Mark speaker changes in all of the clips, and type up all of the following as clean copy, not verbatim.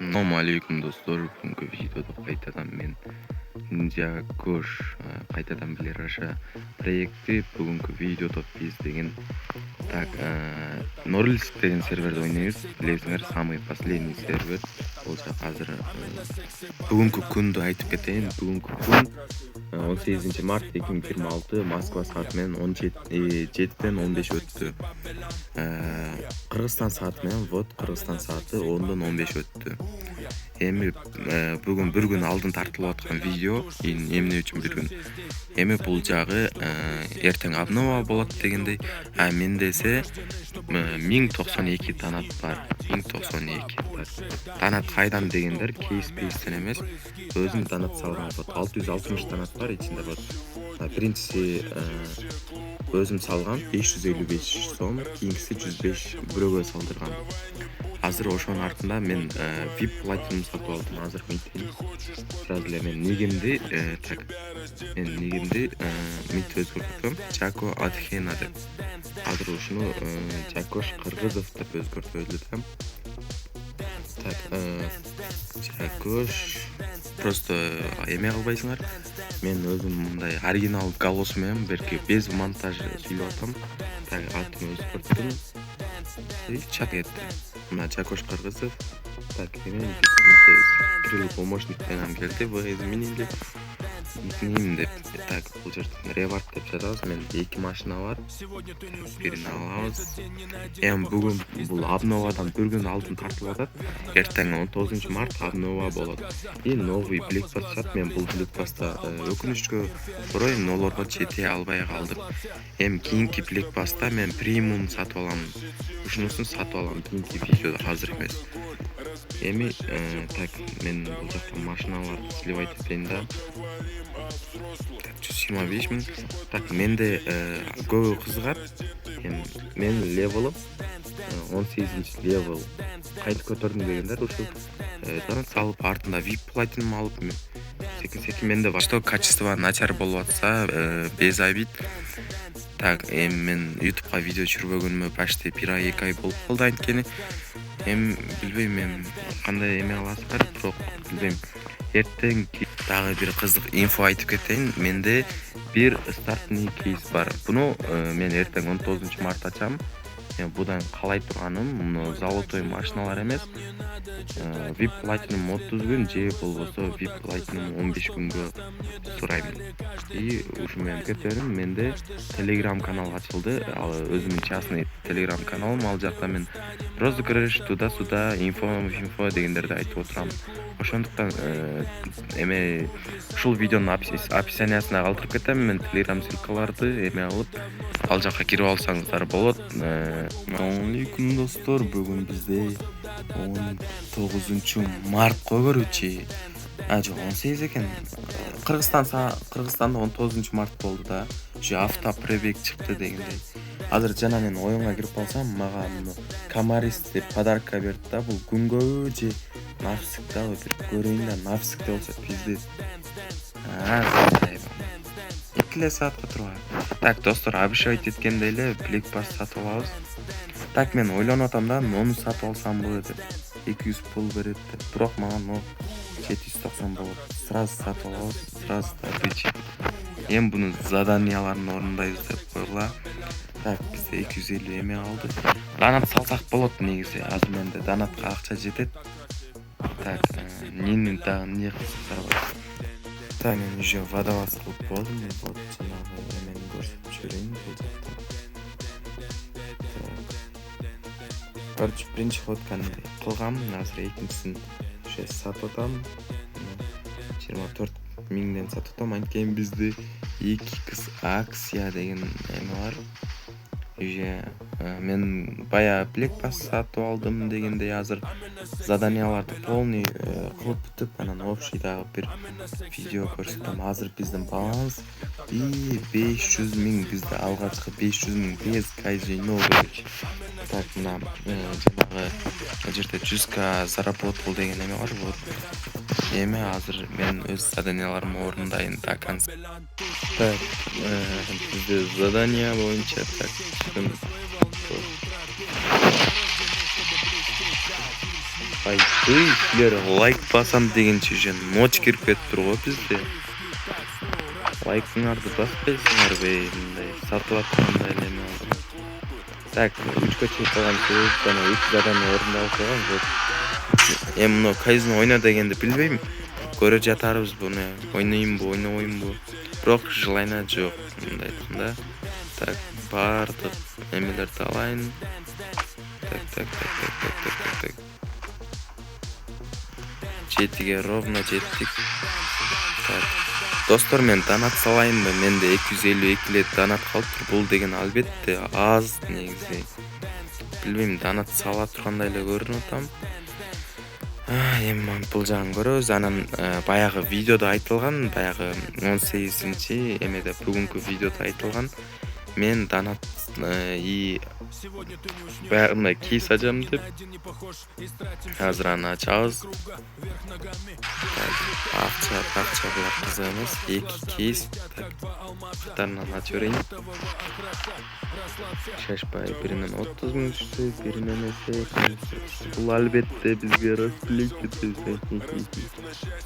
Speaker 1: Assalamualaikum dostlar. Бүгінгі видеода қайтадан мен Ninja Gosh қайтадан білер аша проекті бүгінгі видеода біз деген Norilsk деген серверді ойнаймыз. Білесіңдер, самый последний сервер. Ол жақ қазір бүгінгі күнді айтып кетейін. Бүгінгі күн 18 март 2026 Москва саатымен 17-ден 15 өтті. Қырғызстан саатымен Қырғызстан сааты 10-дан 15 өтті. Эми бүгін бір күн алдын тартылып жатқан видео, эмне үчүн бір күн. Эми бул жагы эртең обнова болот дегендей, мен десе 1092 донат бар. 1092. Донат кайдан дегендер кейс-пейстен эмес, өзүм донат салган болот. 660 донат бар ичинде болот. Биринчиси өзүм салган 555 сом, кийинкиси 105 бирөөгө салдырган. Азыр ошонун артында мен VIP платинум сатып алдым. Азыр митин. Сразу эле мен негимди мит өзгөртөм. Чако Атхена деп. Азыр ушуну Чакош Кыргызов деп өзгөртөдүм. Чакош просто эме кылбайсыңар. Мен өзүм мындай оригинал голос менен берки без монтажа сүйлөп атам. Атын өзгөрттүм. Чат кетти. Мына Чакош Кыргызов. Эми скрыл помощник менен келди. Вы изменили никнейм деп. Бул жерде ревард деп жазабыз. Менде 2 машина бар. Бирин алабыз. Эми бүгүн бул обновадан bir күн алдын тартылып атат. Эртең 19 март обнова болот. И новый бликпаст чат. Мен бул бликпаста өкүнүчкө орой нолорго жете албай калдым. Эми кийинки бликпаста мен премиум сатып алам. Ушунусун сатып алам. Кийинки видеодо азыр эмес. Эми мен бул жакта машиналарды сливайт этейин да. 125 миң. Менде көбү кызыгат. Мен левелым 18 левел кайтып көтөрдүм дегендер ушу донат салып артында VIP платинум алып секин менде бар. Что качество начар болуп атса без обид. Эми мен YouTubeга видео түшүрбөгөнүмө почти 1-2 ай болуп калды анткени. Эми билбейм мен кандай эме аласыздар, бирок билбейм. Эртең дагы бир кызык инфо айтып кетейин. Менде бир стартный кейс бар. Буну мен эртең 19 март ачам. Будан калай турганым, муну золотой машиналар эмес. VIP платинум 30 күн же болбосо VIP платинум 15 күнгө сурайм. И ушу менен кетерим. Менде Telegram канал ачылды. Ал өзүмүн частный Telegram каналым. Ал жакта мен розыгрыш туда-сюда инфо дегендерди айтып отурам. Ошондуктан эме ушул видеонун описаниясына калтырып кетем. Мен Telegram ссылкаларды эме алып, ал жакка кирип алсаңыздар болот. Ассалаумалейкум достор. Бүгүн бизде 19 мартко көрүүчү. Жок, 18 экен. Кыргызстанда 19 март болду да. Же автопробег чыкты дегендей. Азыр жана мен оюнга кирип калсам, мага Камарис деп подарка берди да. Бул күнгөбү же нафсик дабы бир көрөйүн да, нафсик деп болсо пиздет. Экиле саатка турган. Достор, обещать эткендей эле бликпаст сатып алабыз. Мен ойлонуп атам да, ону сатып алсамбы деп. 200 пул берет деп. Бирок мага 790 болот. Сразу сатып алабыз, сразу добыча. Эми буну заданияларын орундайбыз деп койгула. Бизде 250 эме калды. Донат салсак болот негизи. Азыр менде донатка акча жетет. Нени дагы не кылсактар бар. Мен уже водовоз кылып болдум. Вот жанагы эмени көрсөтүп жиберейин бул жакта. Короче, биринчи фотканы кылгам, азыр экинчисин уже сатып атам. 24 миңден сатып атам. Анткени бизде 2 акция деген эме бар. Уже мен бая бликпаст сатып алдым дегендей, азыр заданияларды полный кылып бүтүп, анан общий дагы бир видео көрсөтөм. Азыр биздин баланс 500 миң, бизде алгачкы 500 миң без казино көрчү. Мына жанагы жерде 100к заработал деген эме бар. Вот эме азыр мен өз заданияларымды орундайын до конца. Бизде задания боюнча Ай, силер лайк басам дегенше жөн ноч кирип кетиптир го бизде. Лайкыңарды баспайсыңар бе, мындай сатылып аткандай эле эме болуп. Так, 3-кө чейин калган сөз жана 2 задания орундалып койгон жок. Эми мына казино ойна дегенди билбейм. Көрө жатарбыз буну. Ойноймунбу, ойнобоймунбу. Бирок желание жок мындай айтканда. Так, бардык эмелерди алайын. Так. Жетиге ровно жеттик. Так. Достор, мен донат салайынбы? Менде 252 лет донат калыптыр. Бул деген албетте аз негизи. Билбейм, донат сала тургандай эле көрүнүп атам. Эми бул жагын көрөбүз. Анан баягы видеодо айтылган, баягы 18-чи эмеде бүгүнкү видеодо айтылган. Мен донат мындай кейс ачам деп. Азыр аны ачабыз. Акча булар кызык эмес. 2 кейс. Катарынан ачып берейин. Шашпай, биринен 30 миң түшсө, биринен эсе. Бул албетте бизге расплейки.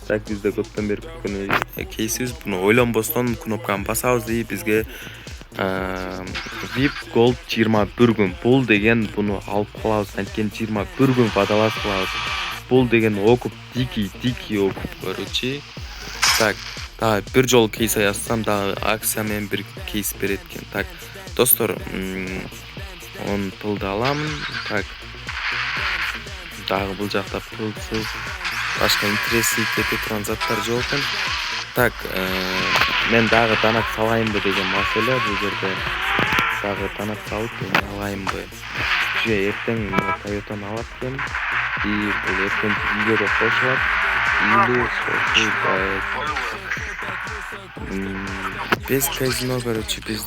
Speaker 1: Так, бизде көптөн бери күткөн кейсибиз. Буну ойлонбостон кнопканы басабыз и бизге VIP Gold 21 күн. Бул деген буну алып калабыз. Анткени 21 күн падалашып калабыз. Бул деген окуп дикий окуп, короче. Так, дагы бир жолу кейс аясам, дагы акция менен бир кейс берет экен. Так, достор, 10 пылды аламын. Так. Дагы бул жакта пылсыз башка интересный кете турган заттар жок экен. Так, мен дагы донат салайынбы деген маселе бул жерде. Дагы донат салып алайынбы? Же эртең мына Toyota'ны алат экен. И бул эртең видеодо кошулат. Или кошулбайт. Без казино, короче, без